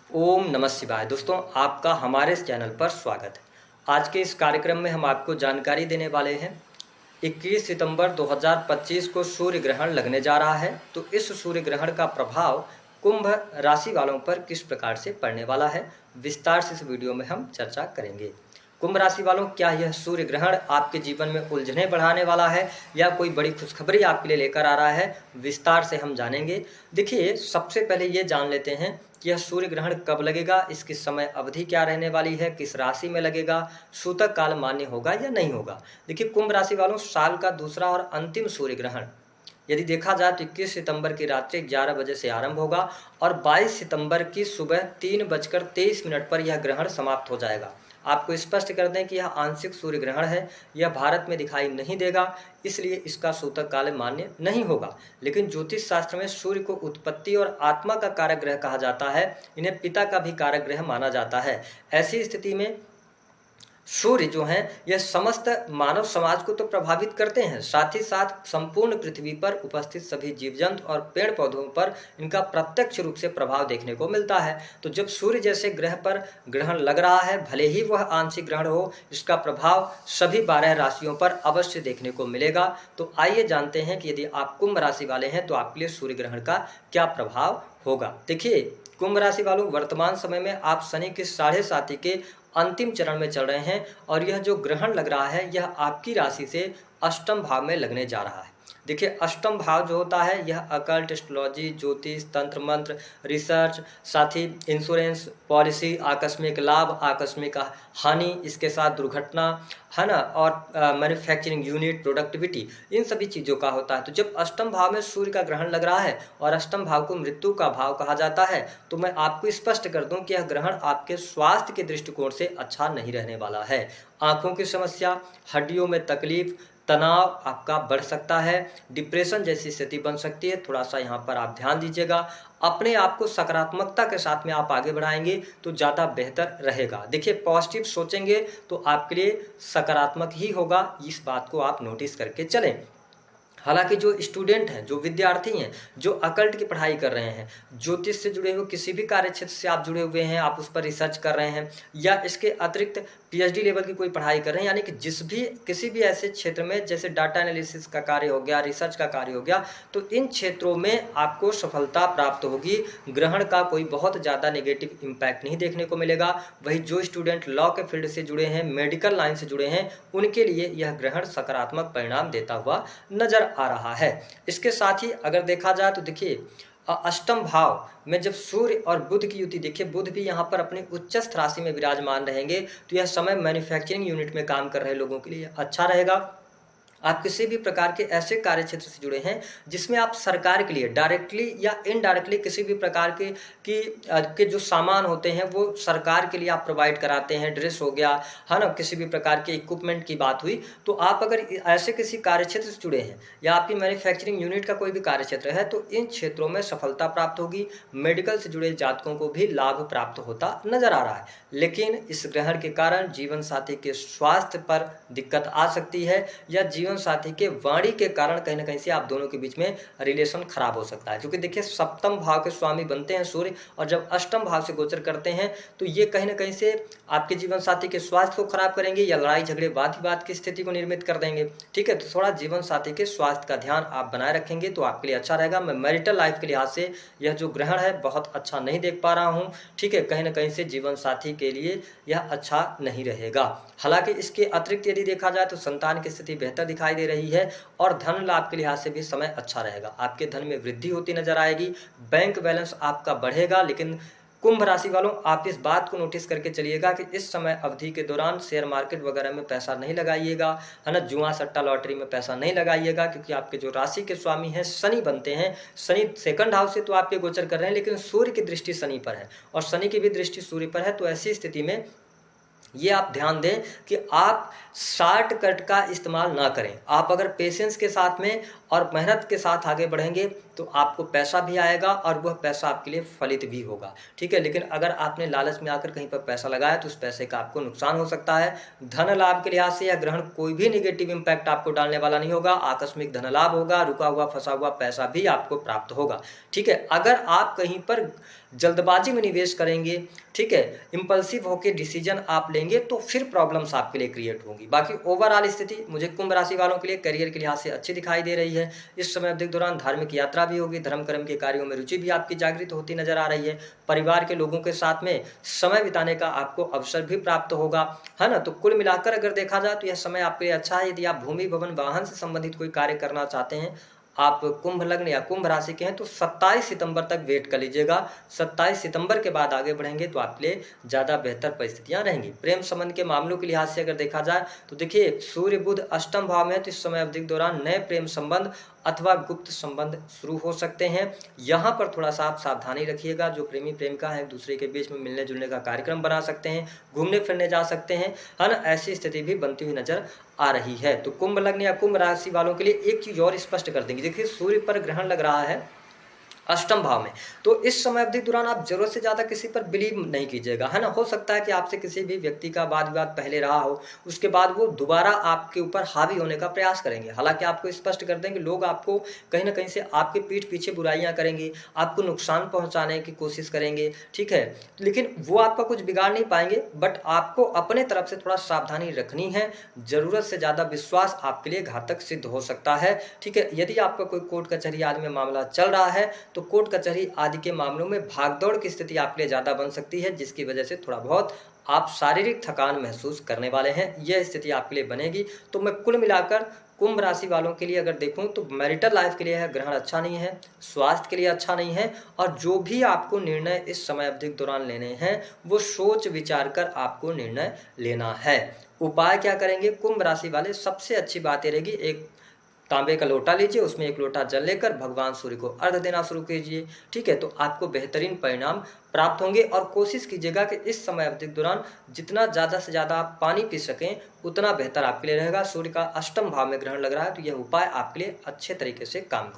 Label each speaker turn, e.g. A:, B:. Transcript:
A: ओम नमः शिवाय। दोस्तों, आपका हमारे इस चैनल पर स्वागत है। आज के इस कार्यक्रम में हम आपको जानकारी देने वाले हैं 21 सितंबर 2025 को सूर्य ग्रहण लगने जा रहा है। तो इस सूर्य ग्रहण का प्रभाव कुंभ राशि वालों पर किस प्रकार से पड़ने वाला है, विस्तार से इस वीडियो में हम चर्चा करेंगे। कुंभ राशि वालों, क्या यह सूर्य ग्रहण आपके जीवन में उलझने बढ़ाने वाला है या कोई बड़ी खुशखबरी आपके लिए लेकर आ रहा है, विस्तार से हम जानेंगे। देखिए, सबसे पहले ये जान लेते हैं कि यह सूर्य ग्रहण कब लगेगा, इसकी समय अवधि क्या रहने वाली है, किस राशि में लगेगा, सूतक काल मान्य होगा या नहीं होगा। देखिए, कुंभ राशि वालों, साल का दूसरा और अंतिम सूर्य ग्रहण यदि देखा जाए तो 21 सितंबर की रात्रि 11 बजे से आरंभ होगा और 22 सितंबर की सुबह 3:23 पर यह ग्रहण समाप्त हो जाएगा। आपको स्पष्ट कर दें कि यह आंशिक सूर्य ग्रहण है, यह भारत में दिखाई नहीं देगा, इसलिए इसका सूतक काल मान्य नहीं होगा। लेकिन ज्योतिष शास्त्र में सूर्य को उत्पत्ति और आत्मा का कारक ग्रह कहा जाता है, इन्हें पिता का भी कारक ग्रह माना जाता है। ऐसी स्थिति में सूर्य जो हैं यह समस्त मानव समाज को तो प्रभावित करते हैं, साथ ही साथ संपूर्ण पृथ्वी पर उपस्थित सभी जीव जंतु और पेड़ पौधों पर इनका प्रत्यक्ष रूप से प्रभाव देखने को मिलता है। तो जब सूर्य जैसे ग्रह पर ग्रहण लग रहा है, भले ही वह आंशिक ग्रहण हो, इसका प्रभाव सभी 12 राशियों पर अवश्य देखने को मिलेगा। तो आइए जानते हैं कि यदि आप कुंभ राशि वाले हैं तो आपके लिए सूर्य ग्रहण का क्या प्रभाव होगा। देखिए, कुंभ राशि वालों, वर्तमान समय में आप शनि के 7.5 के अंतिम चरण में चल रहे हैं और यह जो ग्रहण लग रहा है यह आपकी राशि से अष्टम भाव में लगने जा रहा है। देखिए, अष्टम भाव जो होता है यह अकल्ट, एस्ट्रोलॉजी, ज्योतिष, तंत्र मंत्र, रिसर्च, साथ ही इंश्योरेंस पॉलिसी, आकस्मिक लाभ, आकस्मिक हानि, इसके साथ दुर्घटना, है ना, और मैन्युफैक्चरिंग यूनिट, प्रोडक्टिविटी, इन सभी चीज़ों का होता है। तो जब अष्टम भाव में सूर्य का ग्रहण लग रहा है और अष्टम भाव को मृत्यु का भाव कहा जाता है, तो मैं आपको स्पष्ट कर दूं कि यह ग्रहण आपके स्वास्थ्य के दृष्टिकोण से अच्छा नहीं रहने वाला है। आंखों की समस्या, हड्डियों में तकलीफ, तनाव आपका बढ़ सकता है, डिप्रेशन जैसी स्थिति बन सकती है। थोड़ा सा यहाँ पर आप ध्यान दीजिएगा। अपने आप को सकारात्मकता के साथ में आप आगे बढ़ाएंगे तो ज़्यादा बेहतर रहेगा। देखिए, पॉजिटिव सोचेंगे तो आपके लिए सकारात्मक ही होगा, इस बात को आप नोटिस करके चलें। हालांकि जो स्टूडेंट हैं, जो विद्यार्थी हैं, जो अकल्ट की पढ़ाई कर रहे हैं, ज्योतिष से जुड़े हुए किसी भी कार्य क्षेत्र से आप जुड़े हुए हैं, आप उस पर रिसर्च कर रहे हैं या इसके अतिरिक्त पीएचडी लेवल की कोई पढ़ाई कर रहे हैं, यानी कि किसी भी ऐसे क्षेत्र में जैसे डाटा एनालिसिस का कार्य हो गया, रिसर्च का कार्य हो गया, तो इन क्षेत्रों में आपको सफलता प्राप्त होगी। ग्रहण का कोई बहुत ज़्यादा नेगेटिव इम्पैक्ट नहीं देखने को मिलेगा। वही जो स्टूडेंट लॉ के फील्ड से जुड़े हैं, मेडिकल लाइन से जुड़े हैं, उनके लिए यह ग्रहण सकारात्मक परिणाम देता हुआ नजर आ रहा है। इसके साथ ही अगर देखा जाए तो देखिए, अष्टम भाव में जब सूर्य और बुध की युति, देखिए बुध भी यहाँ पर अपनी उच्चस्थ राशि में विराजमान रहेंगे, तो यह समय मैन्युफैक्चरिंग यूनिट में काम कर रहे लोगों के लिए अच्छा रहेगा। आप किसी भी प्रकार के ऐसे कार्य क्षेत्र से जुड़े हैं जिसमें आप सरकार के लिए डायरेक्टली या इनडायरेक्टली किसी भी प्रकार के जो सामान होते हैं वो सरकार के लिए आप प्रोवाइड कराते हैं, ड्रेस हो गया, है ना, किसी भी प्रकार के इक्विपमेंट की बात हुई, तो आप अगर ऐसे किसी कार्य क्षेत्र से जुड़े हैं या आपकी मैन्युफैक्चरिंग यूनिट का कोई भी कार्य क्षेत्र है, तो इन क्षेत्रों में सफलता प्राप्त होगी। मेडिकल से जुड़े जातकों को भी लाभ प्राप्त होता नजर आ रहा है। लेकिन इस ग्रहण के कारण जीवन साथी के स्वास्थ्य पर दिक्कत आ सकती है या जीवन साथी के वाणी के कारण कहीं ना कहीं से आप दोनों के बीच में रिलेशन खराब हो सकता है। क्योंकि देखिए, सप्तम भाव के स्वामी बनते हैं सूर्य और जब अष्टम भाव से गोचर करते हैं तो ये कहीं ना कहीं से आपके जीवन साथी के स्वास्थ्य को खराब करेंगे या लड़ाई झगड़े वाद विवाद की स्थिति को निर्मित कर देंगे। ठीक है, तो थोड़ा जीवन साथी के स्वास्थ्य का ध्यान आप बनाए रखेंगे तो आपके लिए अच्छा रहेगा। मैं मैरिटल लाइफ के लिहाज से यह जो ग्रहण है बहुत अच्छा नहीं देख पा रहा हूँ। ठीक है, कहीं ना कहीं से जीवन साथी के लिए यह अच्छा नहीं रहेगा। हालांकि इसके अतिरिक्त यदि देखा जाए तो संतान की स्थिति बेहतर दिखाई दे रही है और धन लाभ के लिहाज से भी समय अच्छा रहेगा। आपके धन में वृद्धि होती नजर आएगी, बैंक बैलेंस आपका बढ़ेगा। लेकिन कुंभ राशि वालों, आप इस बात को नोटिस करके चलिएगा कि इस समय अवधि के दौरान शेयर मार्केट वगैरह में पैसा नहीं लगाइएगा, है ना, जुआ सट्टा लॉटरी में पैसा नहीं लगाइएगा, क्योंकि आपके जो राशि के स्वामी हैं शनि बनते हैं। शनि सेकंड हाउस से तो आपके गोचर कर रहे हैं, लेकिन सूर्य की दृष्टि शनि पर है और शनि की भी दृष्टि सूर्य पर है। तो ऐसी स्थिति में ये आप ध्यान दें कि आप शॉर्टकट का इस्तेमाल ना करें। आप अगर पेशेंस के साथ में और मेहनत के साथ आगे बढ़ेंगे तो आपको पैसा भी आएगा और वह पैसा आपके लिए फलित भी होगा। ठीक है, लेकिन अगर आपने लालच में आकर कहीं पर पैसा लगाया तो उस पैसे का आपको नुकसान हो सकता है। धन लाभ के लिहाज से यह ग्रहण कोई भी नेगेटिव इम्पैक्ट आपको डालने वाला नहीं होगा। आकस्मिक धन लाभ होगा, रुका हुआ फंसा हुआ पैसा भी आपको प्राप्त होगा। ठीक है, अगर आप कहीं पर जल्दबाजी में निवेश करेंगे, ठीक है, इम्पल्सिव होकर डिसीजन आप लेंगे तो फिर प्रॉब्लम्स आपके लिए क्रिएट होंगी। बाकी ओवरऑल स्थिति मुझे कुंभ राशि वालों के लिए करियर के लिहाज से अच्छी दिखाई दे रही है। इस समय अवधि के दौरान धार्मिक यात्रा भी होगी, धर्म कर्म के कार्यों में रुचि भी आपकी जागृत होती नजर आ रही है। परिवार के लोगों के साथ में समय बिताने का आपको अवसर भी प्राप्त होगा, है ना। तो कुल मिलाकर अगर देखा जाए तो यह समय आपके लिए अच्छा है। यदि आप भूमि भवन वाहन से संबंधित कोई कार्य करना चाहते हैं, आप कुंभ लग्न या कुंभ राशि के हैं, तो 27 सितंबर तक वेट कर लीजिएगा। 27 सितंबर के बाद आगे बढ़ेंगे तो आपके लिए ज़्यादा बेहतर परिस्थितियां रहेंगी। प्रेम संबंध के मामलों के लिहाज से अगर देखा जाए तो देखिए, सूर्य बुध अष्टम भाव में है, तो इस समय अवधि के दौरान नए प्रेम संबंध अथवा गुप्त संबंध शुरू हो सकते हैं। यहाँ पर थोड़ा सा आप सावधानी रखिएगा। जो प्रेमी प्रेमिका है, एक दूसरे के बीच में मिलने जुलने का कार्यक्रम बना सकते हैं, घूमने फिरने जा सकते हैं, है ना। ऐसी स्थिति भी बनती हुई नजर आ रही है। तो कुंभ लग्न या कुंभ राशि वालों के लिए एक चीज और स्पष्ट कर देंगे। देखिए, सूर्य पर ग्रहण लग रहा है अष्टम भाव में, तो इस समय अवधि दौरान आप जरूरत से ज्यादा किसी पर बिलीव नहीं कीजिएगा, है ना। हो सकता है कि आपसे किसी भी व्यक्ति का वाद विवाद पहले रहा हो, उसके बाद वो दोबारा आपके ऊपर हावी होने का प्रयास करेंगे। हालांकि आपको स्पष्ट कर देंगे, लोग आपको कहीं ना कहीं से आपके पीठ पीछे बुराइयां करेंगे, आपको नुकसान पहुंचाने की कोशिश करेंगे, ठीक है, लेकिन वो आपका कुछ बिगाड़ नहीं पाएंगे। बट आपको अपने तरफ से थोड़ा सावधानी रखनी है। जरूरत से ज्यादा विश्वास आपके लिए घातक सिद्ध हो सकता है। ठीक है, यदि आपका कोई कोर्ट कचहरी आदि में मामला चल रहा है तो कोर्ट कचहरी आदि के मामलों में भागदौड़ की स्थिति आपके लिए ज्यादा बन सकती है, जिसकी वजह से थोड़ा बहुत आप शारीरिक थकान महसूस करने वाले हैं। यह स्थिति आपके लिए बनेगी। तो मैं कुल मिलाकर कुंभ राशि वालों के लिए अगर देखूं तो मैरिटल लाइफ के लिए है ग्रहण अच्छा नहीं है, स्वास्थ्य के लिए अच्छा नहीं है, और जो भी आपको निर्णय इस समय अवधि के दौरान लेने हैं वो सोच विचार कर आपको निर्णय लेना है। उपाय क्या करेंगे कुंभ राशि वाले? सबसे अच्छी बात ये रहेगी, एक तांबे का लोटा लीजिए, उसमें एक लोटा जल लेकर भगवान सूर्य को अर्घ देना शुरू कीजिए। ठीक है, तो आपको बेहतरीन परिणाम प्राप्त होंगे। और कोशिश कीजिएगा कि इस समय अवधि के दौरान जितना ज़्यादा से ज़्यादा आप पानी पी सकें उतना बेहतर आपके लिए रहेगा। सूर्य का अष्टम भाव में ग्रहण लग रहा है, तो यह उपाय आपके लिए अच्छे तरीके से काम करे।